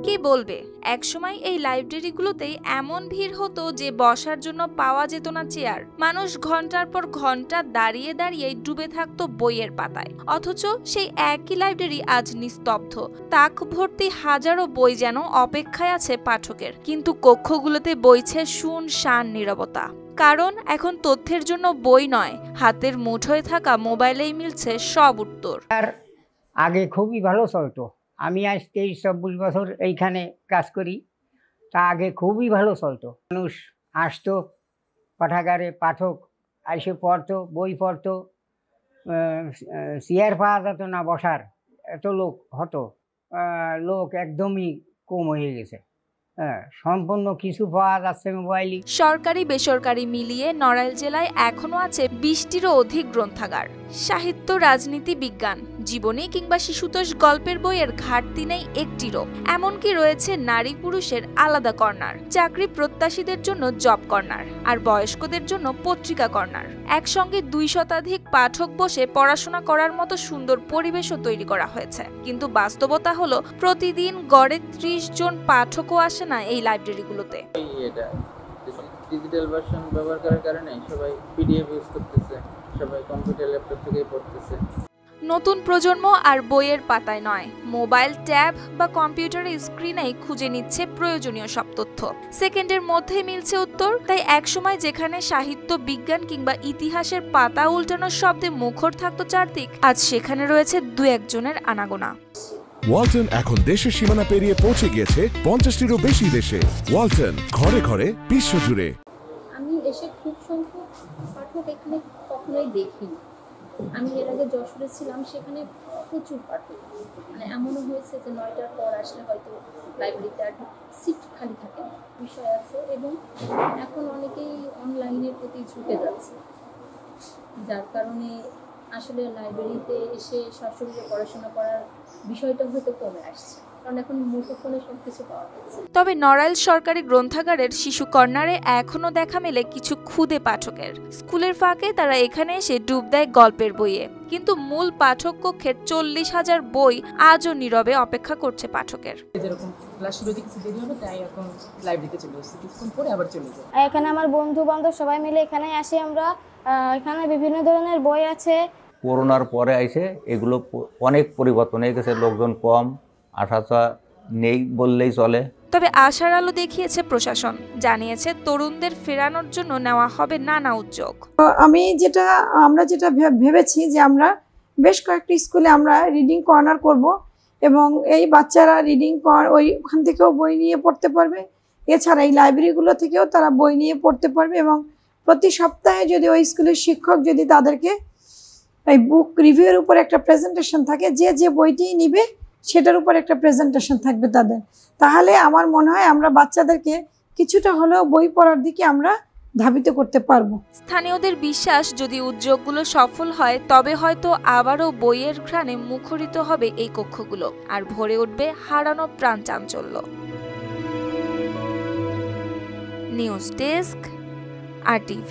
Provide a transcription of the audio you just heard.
কি বলবে, একসময় এই লাইব্রেরিগুলোতেই এমন ভিড় হতো যে বসার জন্য পাওয়া যেত না চেয়ার। মানুষ ঘন্টার পর ঘন্টা দাঁড়িয়ে দাঁড়িয়ে ডুবে থাকতো বইয়ের পাতায়। অথচ সেই একই লাইব্রেরি আজ নিস্তব্ধ। তাক ভর্তি হাজারো বই যেন অপেক্ষায় আছে পাঠকের, কিন্তু কক্ষগুলোতে বইছে শুনশান নীরবতা। কারণ এখন তথ্যের জন্য বই নয়, হাতের মুঠোয় থাকা মোবাইলেই মিলছে সব উত্তর। আগে খুবই ভালো চলতো। আমি আজ 23-24 বছর এইখানে কাজ করি। তা আগে খুবই ভালো চলতো। মানুষ আসতো পাঠাগারে, পাঠক এসে পড়তো, বই পড়তো, চেয়ার পাওয়া যেত না বসার, এত লোক হতো। লোক একদমই কম হয়ে গেছে। সম্পূর্ণ কিছু পাওয়া যাচ্ছে মোবাইলে। সরকারি বেসরকারি মিলিয়ে নড়াইল জেলায় এখনো আছে 20টিরও অধিক গ্রন্থাগার। সাহিত্য, রাজনীতি, বিজ্ঞান, জীবনী কিংবা শিশুতোষ গল্পের বইয়ের ঘাটতি নেই একটিরও। এমনকি রয়েছে নারী পুরুষের আলাদা কর্নার, চাকরি প্রত্যাশীদের জন্য জব কর্নার, আর বয়স্কদের জন্য পত্রিকা কর্নার। একসঙ্গে 2 শতাধিক পাঠক বসে পড়াশোনা করার মতো সুন্দর পরিবেশও তৈরি করা হয়েছে। কিন্তু বাস্তবতা হলো প্রতিদিন গড়ে 30 জন পাঠকও আসে না এই লাইব্রেরিগুলোতে। ডিজিটাল ভার্সন ব্যবহার করার কারণে সবাই পিডিএফ ইউজ করতেছে, সবাই কম্পিউটার ল্যাপটপ থেকেই পড়তেছে। নতুন প্রজন্ম আর বইয়ের পাতায় নয়, মোবাইল, ট্যাব বা কম্পিউটারের স্ক্রিনেই খুঁজে নিচ্ছে প্রয়োজনীয় সব তথ্য। সেকেন্ডের মধ্যেই মিলছে উত্তর। তাই একসময় যেখানে সাহিত্য, বিজ্ঞান কিংবা ইতিহাসের পাতা উল্টানোর শব্দে মুখর থাকতো চারদিক, আজ সেখানে রয়েছে 2-1 জনের আনাগোনা। ওয়ালটন এখন দেশের সীমানা পেরিয়ে পৌঁছে গিয়েছে 50টিরও বেশি দেশে। ওয়ালটন, ঘরে ঘরে, বিশ্বজুড়ে। আমি এসে খুব সংখ্যক পাঠক এখানে কখনোই দেখিনি। আমি এর আগে যশোরে ছিলাম, সেখানে প্রচুর পাঠক। মানে এমনও হয়েছে যে 9টার পর আসলে হয়তো লাইব্রেরিতে আর সিট খালি থাকে না, বিষয় আছে। এবং এখন অনেকেই অনলাইনের প্রতি ঝুঁকে যাচ্ছে, যার কারণে আসলে লাইব্রেরিতে এসে সশরীরে পড়াশোনা করার বিষয়টা হয়তো কমে আসছে, কারণ এখন মুঠোফোনে সবকিছু পাওয়া যাচ্ছে। তবে নড়াইল সরকারি গ্রন্থাগারের শিশু কর্নারে এখনো দেখা মেলে কিছু ক্ষুদে পাঠকের। স্কুলের ফাঁকে তারা এখানে এসে ডুব দেয় গল্পের বইয়ে, কিন্তু মূল পাঠক কক্ষের 40,000 বই আজও নীরবে অপেক্ষা করছে পাঠকের। যেরকম ক্লাস শুরু থেকে দেরি হলো, তাই এখন লাইব্রেরিতে চলে এসেছি, কিছুক্ষণ পরে আবার চলে যাই। এখানে আমার বন্ধু বান্ধব সবাই মিলে এখানে আসি আমরা। এখানে বিভিন্ন ধরনের বই আছে। করোনার পরে এসে এগুলো অনেক পরিবর্তন হয়ে গেছে, লোকজন কম, আসা নেই বললেই চলে। তবে আশার আলো দেখিয়েছে প্রশাসন, জানিয়েছে তরুণদের ফেরানোর জন্য নেওয়া হবে নানা উদ্যোগ। আমরা যেটা ভেবেছি যে আমরা বেশ কয়েকটি স্কুলে আমরা রিডিং কর্নার করব, এবং এই বাচ্চারা ওইখান থেকেও বই নিয়ে পড়তে পারবে। এছাড়া এই লাইব্রেরিগুলো থেকেও তারা বই নিয়ে পড়তে পারবে, এবং প্রতি সপ্তাহে যদি ওই স্কুলের শিক্ষক যদি তাদেরকে এই বুক রিভিউয়ের উপর একটা প্রেজেন্টেশন থাকে, যে বইটি নিবে সেটার উপর একটা প্রেজেন্টেশন থাকবে তাদের, তাহলে আমার মনে হয় আমরা বাচ্চাদেরকে কিছুটা হলেও বই পড়ার দিকে আমরা ধাবিত করতে পারবো। স্থানীয়দের বিশ্বাস, যদি উদ্যোগগুলো সফল হয় তবে হয়তো আবারও বইয়ের ঘ্রাণে মুখরিত হবে এই কক্ষগুলো, আর ভরে উঠবে হারানো প্রাণ চাঞ্চল্য। News desk, RTV।